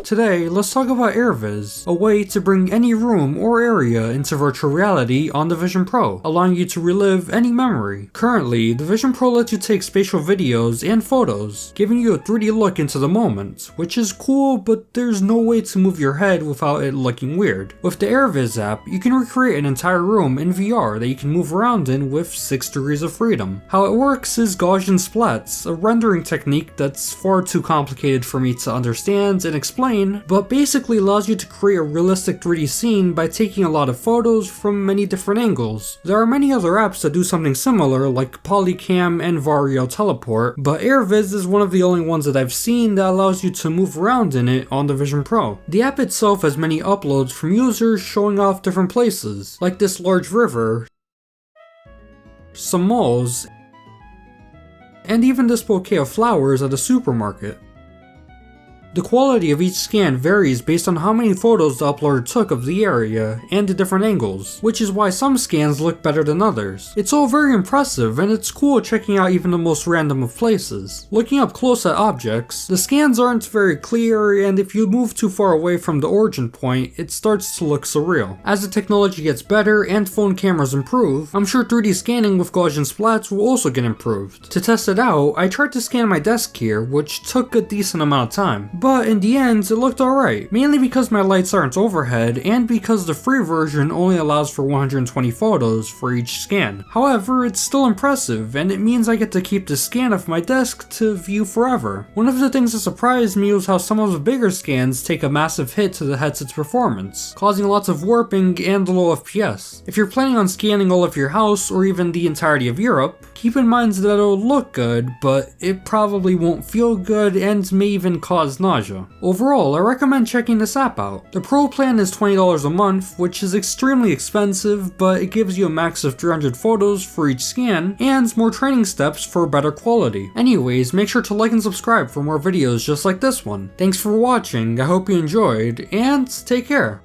Today, let's talk about AirVis, a way to bring any room or area into virtual reality on the Vision Pro, allowing you to relive any memory. Currently, the Vision Pro lets you take spatial videos and photos, giving you a 3D look into the moment, which is cool, but there's no way to move your head without it looking weird. With the AirVis app, you can recreate an entire room in VR that you can move around in with 6 degrees of freedom. How it works is Gaussian splats, a rendering technique that's far too complicated for me to understand and explain, but basically allows you to create a realistic 3D scene by taking a lot of photos from many different angles. There are many other apps that do something similar like Polycam and Vario Teleport, but AirVis is one of the only ones that I've seen that allows you to move around in it on the Vision Pro. The app itself has many uploads from users showing off different places, like this large river, some malls, and even this bouquet of flowers at a supermarket. The quality of each scan varies based on how many photos the uploader took of the area and the different angles, which is why some scans look better than others. It's all very impressive, and it's cool checking out even the most random of places. Looking up close at objects, the scans aren't very clear, and if you move too far away from the origin point, it starts to look surreal. As the technology gets better and phone cameras improve, I'm sure 3D scanning with Gaussian splats will also get improved. To test it out, I tried to scan my desk here, which took a decent amount of time. But in the end, it looked alright, mainly because my lights aren't overhead and because the free version only allows for 120 photos for each scan. However, it's still impressive, and it means I get to keep the scan of my desk to view forever. One of the things that surprised me was how some of the bigger scans take a massive hit to the headset's performance, causing lots of warping and low FPS. If you're planning on scanning all of your house or even the entirety of Europe, keep in mind that it'll look good, but it probably won't feel good and may even cause nausea. Overall, I recommend checking this app out. The Pro plan is $20 a month, which is extremely expensive, but it gives you a max of 300 photos for each scan, and more training steps for better quality. Anyways, make sure to like and subscribe for more videos just like this one. Thanks for watching, I hope you enjoyed, and take care!